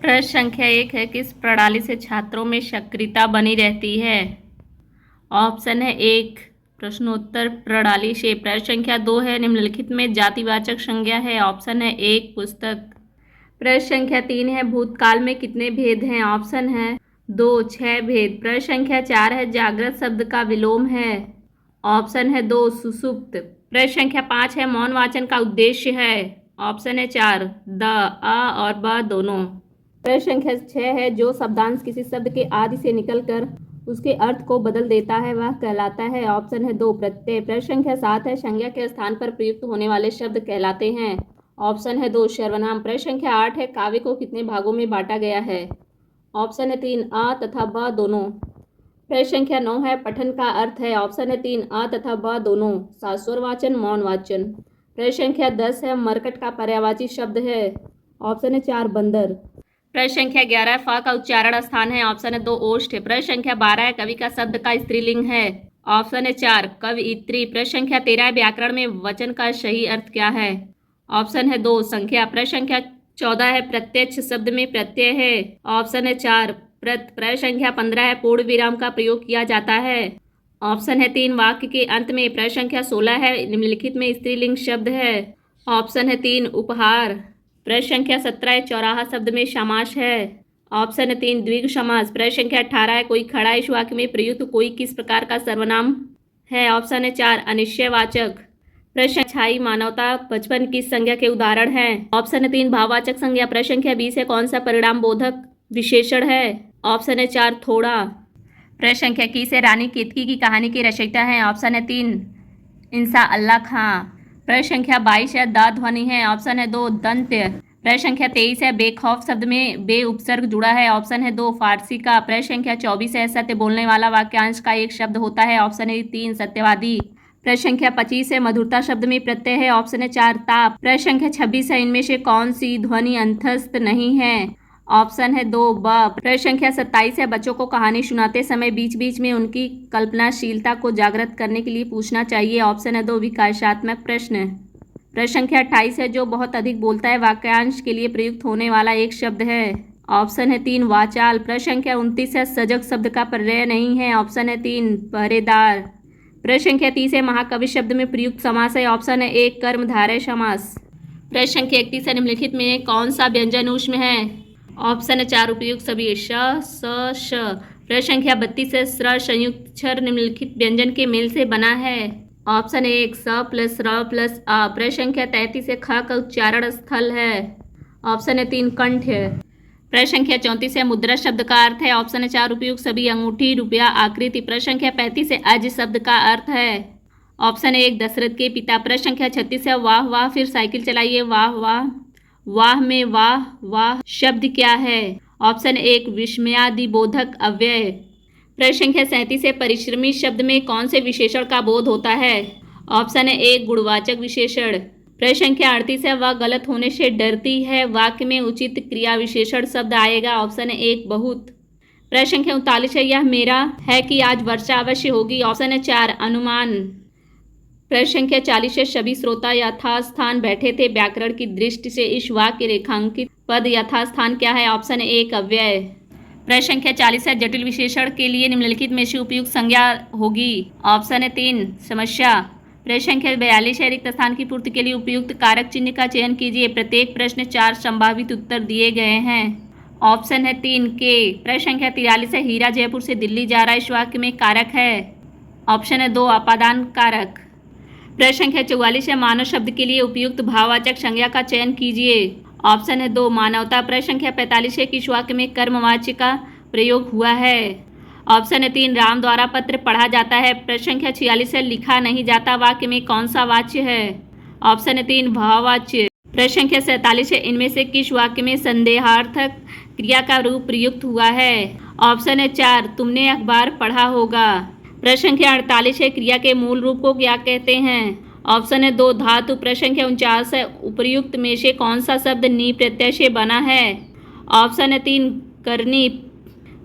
प्रश्न संख्या 1 है, किस प्रणाली से छात्रों में सक्रियता बनी रहती है? ऑप्शन है 1 प्रश्नोत्तर प्रणाली से। प्रश्न संख्या 2 है, निम्नलिखित में जातिवाचक संज्ञा है। ऑप्शन है 1 पुस्तक। प्रश्न संख्या 3 है, भूतकाल में कितने भेद हैं? ऑप्शन है 2 6 भेद। प्रश्न संख्या 4 है, जागृत शब्द का विलोम है। ऑप्शन है 2 सुषुप्त। प्रश्न संख्या 5 है, मौन वाचन का उद्देश्य है। ऑप्शन है 4 द, अ और ब दोनों। प्रश्न संख्या 6 है, जो शब्दांश किसी शब्द के आदि से निकलकर उसके अर्थ को बदल देता है वह कहलाता है। ऑप्शन है 2 प्रत्यय। प्रश्न संख्या 7 है, संज्ञा के स्थान पर प्रयुक्त होने वाले शब्द कहलाते हैं। ऑप्शन है 2 सर्वनाम। प्रश्न संख्या 8 है, काव्य को कितने भागों में बांटा गया है? ऑप्शन है 3 अ तथा ब दोनों। प्रश्न संख्या 9 है, पठन का अर्थ है। ऑप्शन है 3 अ तथा ब दोनों। शाश्वर वाचन, मौन वाचन। प्रश्न संख्या 10 है, मरकट का पर्यायवाची शब्द है। ऑप्शन है 4 बंदर। प्रश्न संख्या 11 फ का उच्चारण स्थान है। ऑप्शन है 2 ओष्ठ। प्रश्न संख्या 12 है, कवि का शब्द का स्त्रीलिंग है। ऑप्शन है 4 कवयित्री। प्रश्न संख्या 13 है, व्याकरण में वचन का सही अर्थ क्या है? ऑप्शन है 2 संख्या। प्रश्न संख्या 14 है, प्रत्यक्ष शब्द में प्रत्यय है। ऑप्शन है 4 प्रत। प्रश्न संख्या 15 है, पूर्ण विराम का प्रयोग किया जाता है। ऑप्शन है 3 वाक्य के अंत में। प्रश्न संख्या 16 है, निम्नलिखित में स्त्रीलिंग शब्द है। ऑप्शन है 3 उपहार। प्रश्न संख्या 17 है, चौराहा शब्द में समास है। ऑप्शन है 3 द्विगु समास। प्रश्न संख्या 18 है, कोई खड़ा इस वाक्य में प्रयुक्त कोई किस प्रकार का सर्वनाम है? ऑप्शन है 4 अनिश्चयवाचक। प्रश्न छाई मानवता बचपन किस संज्ञा के उदाहरण है? ऑप्शन है 3 भाववाचक संज्ञा। प्रश्न संख्या 20 है, कौन सा परिणाम बोधक विशेषण है? ऑप्शन है 4 थोड़ा। प्रश्न संख्या 21 है, रानी केतकी की कहानी के रचयिता हैं। ऑप्शन है 3 इंसा अल्लाह खां। प्रश्न संख्या 22 है, द ध्वनि है। ऑप्शन है 2 दंत्य। प्रश्न संख्या 23 है, बेखौफ शब्द में बे उपसर्ग जुड़ा है। ऑप्शन है 2 फारसी का। प्रश्न संख्या 24 है, सत्य बोलने वाला वाक्यांश का एक शब्द होता है। ऑप्शन है 3 सत्यवादी। प्रश्न संख्या 25 है, मधुरता शब्द में प्रत्यय है। ऑप्शन है 4 ताप। प्रश्न संख्या 26 है, इनमें से कौन सी ध्वनि अंतस्थ नहीं है? ऑप्शन है 2 ब। प्रश्न संख्या 27 है, बच्चों को कहानी सुनाते समय बीच बीच में उनकी कल्पनाशीलता को जागृत करने के लिए पूछना चाहिए। ऑप्शन है 2 विकासात्मक प्रश्न। प्रश्न संख्या 28 है, जो बहुत अधिक बोलता है वाक्यांश के लिए प्रयुक्त होने वाला एक शब्द है। ऑप्शन है 3 वाचाल। प्रश्न संख्या 29 है, सजग शब्द का पर्याय नहीं है। ऑप्शन है 3 पहरेदार। प्रश्न संख्या 30 है, महाकवि शब्द में प्रयुक्त समास है। ऑप्शन है 1 कर्मधारय समास। प्रश्न संख्या 31 है, निम्नलिखित में कौन सा व्यंजन ऊष्म है? ऑप्शन है 4 उपयुक्त सभी श स श। प्रश्न संख्या 32 है, स्र संयुक्त क्षर निम्नलिखित व्यंजन के मेल से बना है। ऑप्शन है 1 स प्लस र प्लस अ। प्रश्न संख्या 33 है, ख का उच्चारण स्थल है। ऑप्शन है 3 कंठ है। प्रश्न संख्या 34 है, मुद्रा शब्द का अर्थ है। ऑप्शन है 4 उपयुक्त सभी अंगूठी, रुपया, आकृति। प्रश्न संख्या 35 है, अज शब्द का अर्थ है। ऑप्शन है 1 दशरथ के पिता। प्रश्न संख्या 36 है, वाह वाह फिर साइकिल चलाइए वाह वाह। वाह में वाह वाह शब्द क्या है? ऑप्शन 1 विस्मयादिबोधक अव्यय। प्रश्न संख्या 37 है, परिश्रमी शब्द में कौन से विशेषण का बोध होता है? ऑप्शन है 1 गुणवाचक विशेषण। प्रश्न संख्या 38 है, वह गलत होने से डरती है। वाक्य में उचित क्रिया विशेषण शब्द आएगा। ऑप्शन है 1 बहुत। प्रश्न संख्या 39 है, यह मेरा है कि आज वर्षा अवश्य होगी। ऑप्शन है 4 अनुमान। प्रश्न संख्या 40 है, सभी श्रोता यथास्थान बैठे थे। व्याकरण की दृष्टि से इस वाक्य रेखांकित पद यथास्थान क्या है? ऑप्शन है 1 अव्यय। प्रश्न संख्या 40 है, जटिल विशेषण के लिए निम्नलिखित में से उपयुक्त संज्ञा होगी। ऑप्शन है 3 समस्या। प्रश्न संख्या 42 है, रिक्त स्थान की पूर्ति के लिए उपयुक्त कारक चिन्ह का चयन कीजिए। प्रत्येक प्रश्न 4 संभावित उत्तर दिए गए हैं। ऑप्शन है 3 के। प्रश्न संख्या 43 है, हीरा जयपुर से दिल्ली जा रहा है, इस वाक्य में कारक है। ऑप्शन है 2 अपादान कारक। प्रश्न संख्या 44 है, मानव शब्द के लिए उपयुक्त भाववाचक संज्ञा का चयन कीजिए। ऑप्शन है 2 मानवता। प्रश्न संख्या 45 है, किस वाक्य में कर्मवाच्य का प्रयोग हुआ है? ऑप्शन है 3 राम द्वारा पत्र पढ़ा जाता है। प्रश्न संख्या 46 है, लिखा नहीं जाता वाक्य में कौन सा वाच्य है? ऑप्शन है 3 भाववाच्य। प्रश्न संख्या 47 है, इनमें से किस वाक्य में संदेहार्थक क्रिया का रूप प्रयुक्त हुआ है? ऑप्शन है 4 तुमने अखबार पढ़ा होगा। प्रश्न संख्या 48 है, क्रिया के मूल रूप को क्या कहते हैं? ऑप्शन है 2 धातु। प्रश्न संख्या 49 है, उपर्युक्त में से कौन सा शब्द नी प्रत्यय से बना है? ऑप्शन है 3 करनी।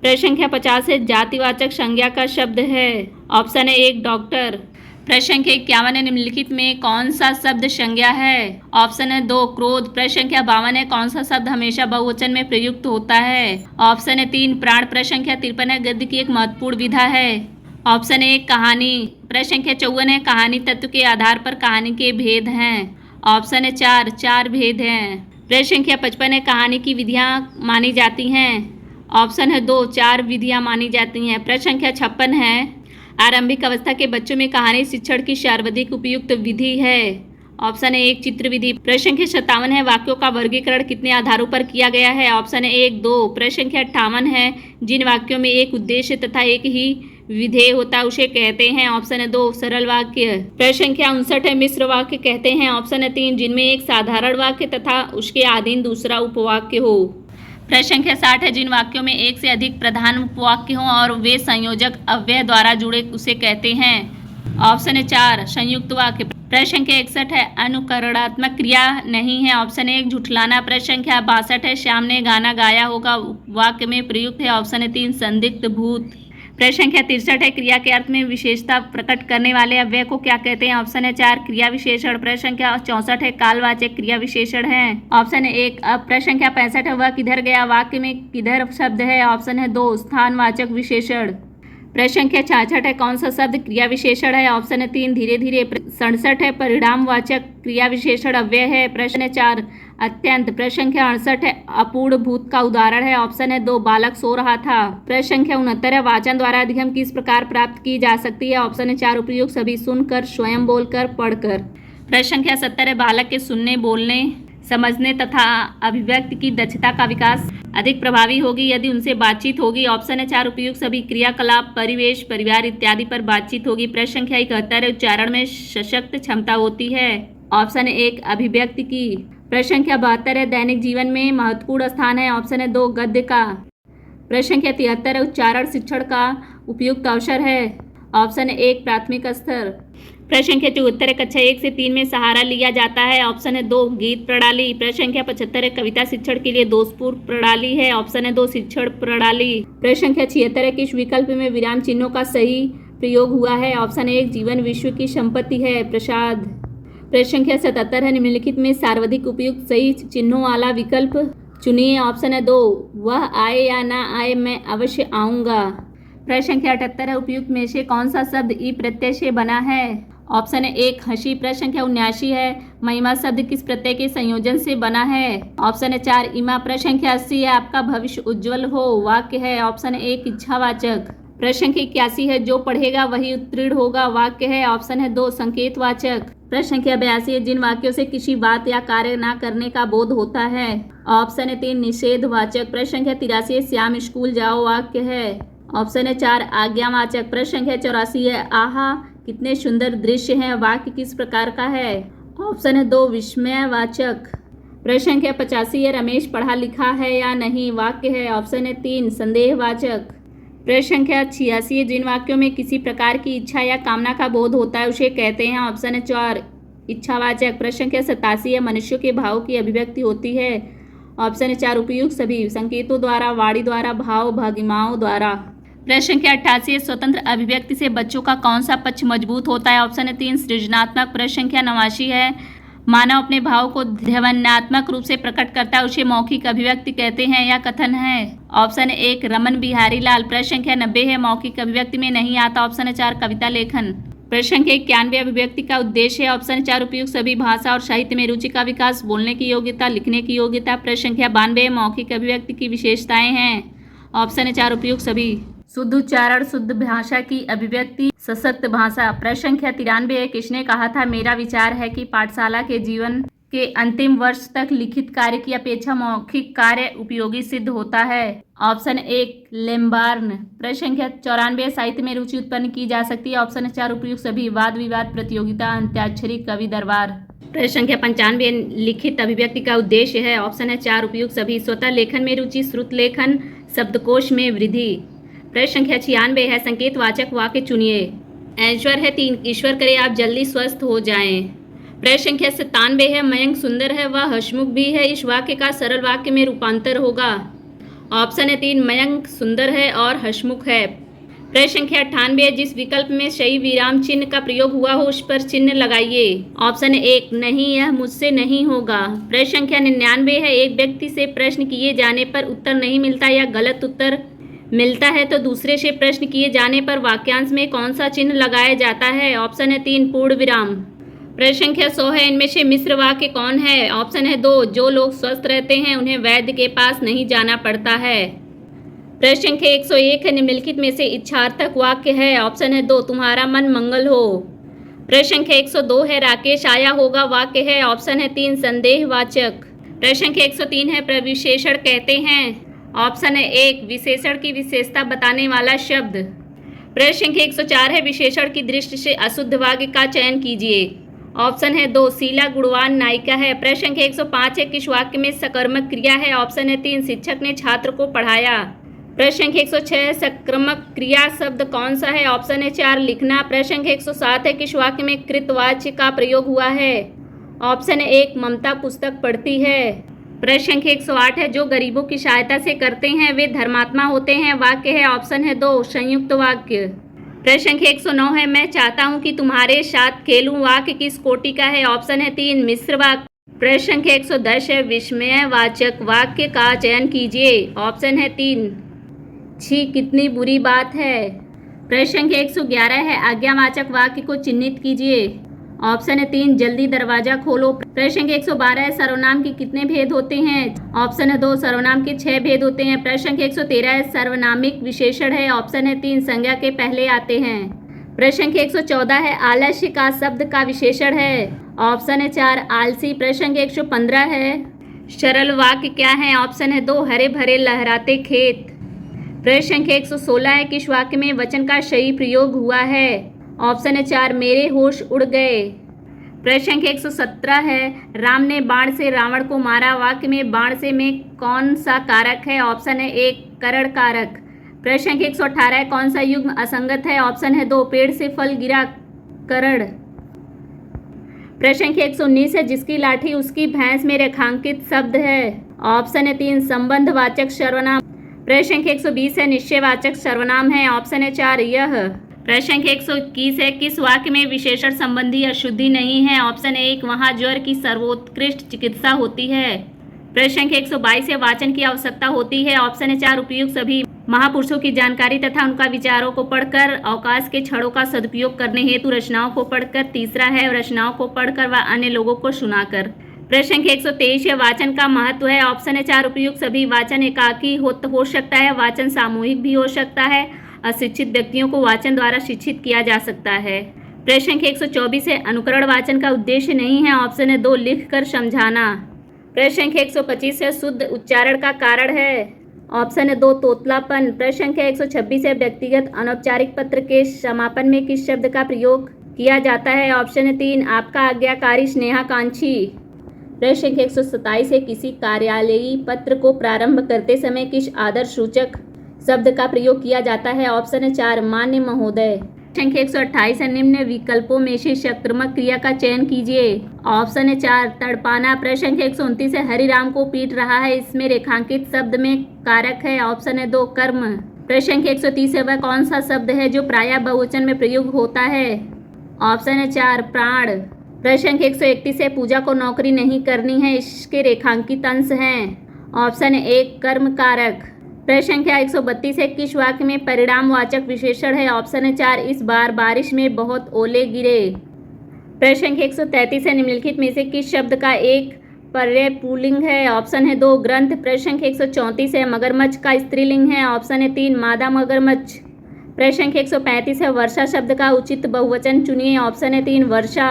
प्रश्न संख्या 50 है, जातिवाचक संज्ञा का शब्द है। ऑप्शन है 1 डॉक्टर। प्रश्न संख्या 51 है, निम्नलिखित में कौन सा शब्द संज्ञा है? ऑप्शन है 2 क्रोध। प्रश्न संख्या 52 है, कौन सा शब्द हमेशा बहुवचन में प्रयुक्त होता है? ऑप्शन है 3 प्राण। प्रश्न संख्या 53 है, गद्य की एक महत्वपूर्ण विधा है। ऑप्शन है 1 कहानी। प्रश्न संख्या 54 है, कहानी तत्व के आधार पर कहानी के भेद हैं। ऑप्शन है 4 भेद हैं। प्रश्न संख्या 55 है, कहानी की विधियां मानी जाती हैं। ऑप्शन है 2 4 विधियां मानी जाती हैं। प्रश्न संख्या 56 है, आरंभिक अवस्था के बच्चों में कहानी शिक्षण की सर्वाधिक उपयुक्त विधि है। ऑप्शन है 1 चित्र विधि। प्रश्न संख्या 57 है, वाक्यों का वर्गीकरण कितने आधारों पर किया गया है? ऑप्शन है 1 2। प्रश्न संख्या 58 है, जिन वाक्यों में एक उद्देश्य तथा एक ही विधेय होता है उसे कहते हैं। ऑप्शन है 2 सरल वाक्य। प्रश्न संख्या 59 है, मिश्र वाक्य कहते हैं। ऑप्शन है 3 जिनमें एक साधारण वाक्य तथा उसके अधीन दूसरा उपवाक्य हो। प्रश्न संख्या 60 है, जिन वाक्यों में एक से अधिक प्रधान उपवाक्य हों और वे संयोजक अव्यय द्वारा जुड़े उसे कहते हैं। ऑप्शन है 4 संयुक्त वाक्य। प्रश्न संख्या 61 है, अनुकरणात्मक क्रिया नहीं है। ऑप्शन है 1 झुठलाना। प्रश्न संख्या 62 है, श्याम ने गाना गाया होगा वाक्य में प्रयुक्त है। ऑप्शन है 3 संदिग्ध भूत। प्रश्न संख्या 63 है, क्रिया के अर्थ में विशेषता प्रकट करने वाले अव्यय को क्या कहते हैं? ऑप्शन है 4 क्रिया विशेषण। प्रश्न संख्या 64 है, कालवाचक क्रिया विशेषण है। ऑप्शन है 1 अब। प्रश्न संख्या 65 है, वह किधर गया वाक्य में किधर शब्द है? ऑप्शन है 2 स्थानवाचक विशेषण। प्रश्न संख्या 66 है, कौन सा शब्द क्रिया विशेषण है? ऑप्शन है 3 धीरे धीरे। 67 है, परिणामवाचक क्रिया विशेषण अव्यय है। प्रश्न है 4 अत्यंत। प्रश्न संख्या 68 है, अपूर्ण भूत का उदाहरण है। ऑप्शन है 2 बालक सो रहा था। प्रश्न संख्या 69 है, वाचन द्वारा अधिगम किस प्रकार प्राप्त की जा सकती है? ऑप्शन है 4 उपयुक्त सभी सुनकर, स्वयं बोलकर, पढ़कर। प्रश्न संख्या 70 है, बालक के सुनने, बोलने, समझने तथा अभिव्यक्ति की दक्षता का विकास अधिक प्रभावी होगी यदि उनसे बातचीत होगी। ऑप्शन है 4 उपयुक्त सभी क्रियाकलाप, परिवेश, परिवार इत्यादि पर बातचीत होगी। प्रश्न संख्या 71 है, उच्चारण में सशक्त क्षमता होती है। ऑप्शन है 1 अभिव्यक्ति की। प्रश्न संख्या 72 है, दैनिक जीवन में महत्वपूर्ण स्थान है। ऑप्शन है 2 गद्य का। प्रश्न संख्या 73 है, उच्चारण शिक्षण का उपयुक्त अवसर है। ऑप्शन है 1 प्राथमिक स्तर। प्रश्न संख्या 74 है, कक्षा 1 से 3 में सहारा लिया जाता है। ऑप्शन है 2 गीत प्रणाली। प्रश्न संख्या 75 है, कविता शिक्षण के लिए दोषपूर्ण प्रणाली है। ऑप्शन है 2 शिक्षण प्रणाली। प्रश्न संख्या 76 है, किस विकल्प में विराम चिन्हों का सही प्रयोग हुआ है? ऑप्शन है 1 जीवन विश्व की संपत्ति है, प्रसाद। प्रश्न संख्या 77 है, निम्नलिखित में सर्वाधिक उपयुक्त सही चिन्हों वाला विकल्प चुनिए। ऑप्शन है 2 वह आए या ना आए मैं अवश्य आऊँगा। प्रश्न संख्या 78 है, उपयुक्त में से कौन सा शब्द ई प्रत्यय से बना है? ऑप्शन है 1 हंसी। प्रश्न संख्या 79 है, महिमा शब्द किस प्रत्यय के संयोजन से बना है? ऑप्शन है 4 इमा। प्रश्न संख्या 80 है, आपका भविष्य उज्जवल हो वाक्य है। ऑप्शन है 1 इच्छावाचक। प्रश्न संख्या 81 है, जो पढ़ेगा वही उत्तीर्ण होगा वाक्य है। ऑप्शन है 2 संकेतवाचक। प्रश्न संख्या 82 है, जिन वाक्यों से किसी बात या कार्य न करने का बोध होता है। ऑप्शन है 3 निषेधवाचक। प्रश्न संख्या 83 है, श्याम स्कूल जाओ वाक्य है। ऑप्शन है 4 आज्ञावाचक। प्रश्न संख्या 84 है, आहा कितने सुंदर दृश्य हैं वाक्य किस प्रकार का है? ऑप्शन है 2 विस्मयवाचक। प्रश्न संख्या 85 है, रमेश पढ़ा लिखा है या नहीं वाक्य है। ऑप्शन है 3 संदेहवाचक। प्रश्न संख्या 86 है, जिन वाक्यों में किसी प्रकार की इच्छा या कामना का बोध होता है उसे कहते हैं। ऑप्शन है 4 इच्छावाचक। प्रश्न संख्या 87 है, मनुष्यों के भाव की अभिव्यक्ति होती है। ऑप्शन है 4 उपयुक्त सभी संकेतों द्वारा, वाणी द्वारा, भाव भंगिमाओं द्वारा। प्रश्न संख्या 88 है, स्वतंत्र अभिव्यक्ति से बच्चों का कौन सा पक्ष मजबूत होता है? ऑप्शन है 3 सृजनात्मक। प्रश्न संख्या 89 है, मानव अपने भाव को ध्वन्यात्मक रूप से प्रकट करता है उसे मौखिक अभिव्यक्ति कहते हैं या कथन है? ऑप्शन है 1 रमन बिहारी लाल। प्रश्न संख्या 90 है, मौखिक अभिव्यक्ति में नहीं आता। ऑप्शन है 4 कविता लेखन। प्रश्न संख्या 91 अभिव्यक्ति का उद्देश्य है। ऑप्शन 4 उपयुक्त सभी भाषा और साहित्य में रुचि का विकास, बोलने की योग्यता, लिखने की योग्यता। प्रश्न संख्या 92 मौखिक अभिव्यक्ति की विशेषताएं हैं। ऑप्शन है 4 उपयुक्त सभी। शुद्ध उच्चारण, शुद्ध भाषा की अभिव्यक्ति, सशक्त भाषा। प्रश्न संख्या 93 है, किसने कहा था मेरा विचार है कि पाठशाला के जीवन के अंतिम वर्ष तक लिखित कार्य की अपेक्षा मौखिक कार्य उपयोगी सिद्ध होता है? ऑप्शन 1 लेम्बार्न। प्रश्न संख्या 94 साहित्य में रुचि उत्पन्न की जा सकती है। ऑप्शन है 4 उपयुक्त सभी वाद विवाद, प्रतियोगिता, अंत्याक्षरी, कवि दरबार। प्रश्न संख्या 95 लिखित अभिव्यक्ति का उद्देश्य है। ऑप्शन है 4 उपयुक्त सभी स्वतः लेखन में रुचि, श्रुत लेखन, शब्दकोश में वृद्धि। प्रश्न संख्या 96 है, संकेतवाचक वाक्य चुनिए। आंसर है 3 ईश्वर करे आप जल्दी स्वस्थ हो जाएं। प्रश्न संख्या 97 है, मयंक सुंदर है वह हसमुख भी है, इस वाक्य का सरल वाक्य में रूपांतर होगा। ऑप्शन है 3 मयंक सुंदर है और हसमुख है। प्रश्न संख्या 98 है, जिस विकल्प में सही विराम चिन्ह का प्रयोग हुआ हो उस पर चिन्ह लगाइए। ऑप्शन 1, नहीं यह मुझसे नहीं होगा। प्रश्न संख्या 99 है, एक व्यक्ति से प्रश्न किए जाने पर उत्तर नहीं मिलता या गलत उत्तर मिलता है तो दूसरे से प्रश्न किए जाने पर वाक्यांश में कौन सा चिन्ह लगाया जाता है। ऑप्शन है 3, पूर्ण विराम। प्रश्न संख्या 100 है, इनमें से मिश्र वाक्य कौन है। ऑप्शन है 2, जो लोग स्वस्थ रहते हैं उन्हें वैद्य के पास नहीं जाना पड़ता है। प्रश्न संख्या 101 है, निम्नलिखित में से इच्छार्थक वाक्य है। ऑप्शन है 2, तुम्हारा मन मंगल हो। प्रश्न संख्या 102 है, राकेश आया होगा वाक्य है। ऑप्शन है 3, संदेहवाचक। प्रश्न संख्या 103 है, प्रविशेषण कहते हैं। ऑप्शन है 1, विशेषण की विशेषता बताने वाला शब्द। प्रश्न संख्या 104 है, विशेषण की दृष्टि से अशुद्ध वाक्य का चयन कीजिए। ऑप्शन है 2, शीला गुणवान नायिका है। प्रश्न संख्या 105 है, किस वाक्य में सकर्मक क्रिया है। ऑप्शन है 3, शिक्षक ने छात्र को पढ़ाया। प्रश्न संख्या 106 है, सकर्मक क्रिया शब्द कौन सा है। ऑप्शन है 4, लिखना। प्रश्न संख्या 107 है, किस वाक्य में कृतवाच्य का प्रयोग हुआ है। ऑप्शन है 1, ममता पुस्तक पढ़ती है। प्रश्न संख्या 108 है, जो गरीबों की सहायता से करते हैं वे धर्मात्मा होते हैं वाक्य है। ऑप्शन है 2, संयुक्त वाक्य। प्रश्न संख्या 109 है, मैं चाहता हूं कि तुम्हारे साथ खेलूं वाक्य किस कोटि का है। ऑप्शन है 3, मिश्र वाक्य। प्रश्न संख्या 110 है, विस्मयवाचक वाक्य का चयन कीजिए। ऑप्शन है 3, छी कितनी बुरी बात है। प्रश्न संख्या 111 है, आज्ञावाचक वाक्य को चिन्हित कीजिए। ऑप्शन है 3, जल्दी दरवाजा खोलो। प्रश्न संख्या 112 है, सर्वनाम के कितने भेद होते हैं। ऑप्शन है 2, सर्वनाम के 6 भेद होते हैं। प्रश्न संख्या 113 है, सर्वनामिक विशेषण है। ऑप्शन है 3, संज्ञा के पहले आते हैं। प्रश्न संख्या 114 है, आलस्य का शब्द का विशेषण है। ऑप्शन है 4, आलसी। प्रश्न संख्या 115 है, सरल वाक्य क्या है। ऑप्शन है 2, हरे भरे लहराते खेत। प्रश्न संख्या 116 है, किस वाक्य में वचन का सही प्रयोग हुआ है। ऑप्शन है 4, मेरे होश उड़ गए। प्रश्न संख्या 117 है, राम ने बाण से रावण को मारा वाक्य में बाण से में कौन सा कारक है। ऑप्शन है 1, करण कारक। प्रश्न संख्या 118 है, कौन सा युग्म असंगत है। ऑप्शन है 2, पेड़ से फल गिरा करण। प्रश्न संख्या 119 है, जिसकी लाठी उसकी भैंस में रेखांकित शब्द है। ऑप्शन है 3, संबंधवाचक सर्वनाम। प्रश्न संख्या 120 है, निश्चयवाचक सर्वनाम है। ऑप्शन है 4, यह। प्रश्न संख्या 121 है, किस वाक्य में विशेषण संबंधी अशुद्धि नहीं है। ऑप्शन है 1, वहाँ ज्वर की सर्वोत्कृष्ट चिकित्सा होती है। प्रश्न संख्या 122 है, वाचन की आवश्यकता होती है। ऑप्शन है 4, उपयुक्त सभी महापुरुषों की जानकारी तथा उनका विचारों को पढ़कर अवकाश के क्षणों का सदुपयोग करने हेतु रचनाओं को पढ़कर। तीसरा है, रचनाओं को पढ़कर व अन्य लोगों को सुनाकर। प्रश्न संख्या 123 है, वाचन का महत्व है। ऑप्शन है 4, उपयुक्त सभी। वाचन एकाकी हो सकता है, वाचन सामूहिक भी हो सकता है। अशिक्षित व्यक्तियों को वाचन द्वारा शिक्षित किया जा सकता है। प्रश्न संख्या 124 है, अनुकरण वाचन का उद्देश्य नहीं है। ऑप्शन है 2, लिख कर समझाना। प्रश्न संख्या 125 है, शुद्ध उच्चारण का कारण है। ऑप्शन है 2, तोतलापन। प्रश्न संख्या 126 है, व्यक्तिगत अनौपचारिक पत्र के समापन में किस शब्द का प्रयोग किया जाता है। ऑप्शन है 3, आपका आज्ञाकारी स्नेहाकांक्षी। प्रश्न संख्या 127 है, किसी कार्यालयी पत्र को प्रारंभ करते समय किस आदर सूचक शब्द का प्रयोग किया जाता है। ऑप्शन है 4, मान्य महोदय। संख्या 128 है, निम्न विकल्पों में से सकर्मक क्रिया का चयन कीजिए। ऑप्शन है 4, तड़पाना। प्रश्न संख्या 129 है, हरिराम को पीट रहा है, इसमें रेखांकित शब्द में कारक है। ऑप्शन है 2, कर्म। प्रश्न संख्या 130 है, वह कौन सा शब्द है जो प्रायः बहुवचन में प्रयोग होता है। ऑप्शन है 4, प्राण। प्रश्न संख्या 131 है, पूजा को नौकरी नहीं करनी है, इसके रेखांकित अंश हैं। ऑप्शन है 1, कर्म कारक। प्रश्न संख्या 132 है, किस वाक्य में परिणामवाचक विशेषण है। ऑप्शन है 4, इस बार बारिश में बहुत ओले गिरे। प्रश्न संख्या 133 है, निम्नलिखित में से किस शब्द का एक पर्याय पुल्लिंग है। ऑप्शन है 2, ग्रंथ। प्रश्न संख्या 134 है, मगरमच्छ का स्त्रीलिंग है। ऑप्शन है 3, मादा मगरमच्छ। प्रश्न संख्या 135 है, वर्षा शब्द का उचित बहुवचन चुनिए। ऑप्शन है 3, वर्षा।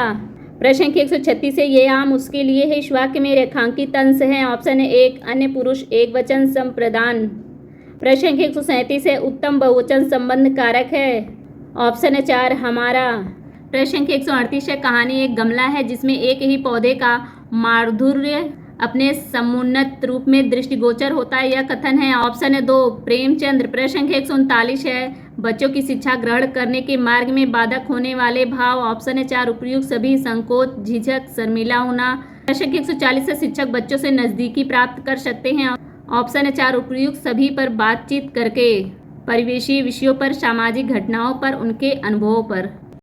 प्रश्न संख्या 136 है, ये आम उसके लिए है, इस वाक्य में रेखांकित अंश हैं। ऑप्शन है 1, अन्य पुरुष एकवचन संप्रदान। प्रश्न संख्या 137 है, उत्तम बहुवचन संबंध कारक है। ऑप्शन है 4, हमारा। प्रश्न संख्या 138 है, कहानी एक गमला है जिसमें एक ही पौधे का माधुर्य अपने समुन्नत रूप में दृष्टिगोचर होता है, यह कथन है। ऑप्शन है 2, प्रेमचंद्र। प्रश्न संख्या 139 है, बच्चों की शिक्षा ग्रहण करने के मार्ग में बाधक होने वाले भाव। ऑप्शन है 4, उपयुक्त सभी। संकोच, झिझक, शर्मिला होना। प्रश्न संख्या 140 है, शिक्षक बच्चों से नजदीकी प्राप्त कर सकते हैं। ऑप्शन है 4, उपयुक्त सभी पर बातचीत करके। परिवेशीय विषयों पर, सामाजिक घटनाओं पर, उनके अनुभवों पर।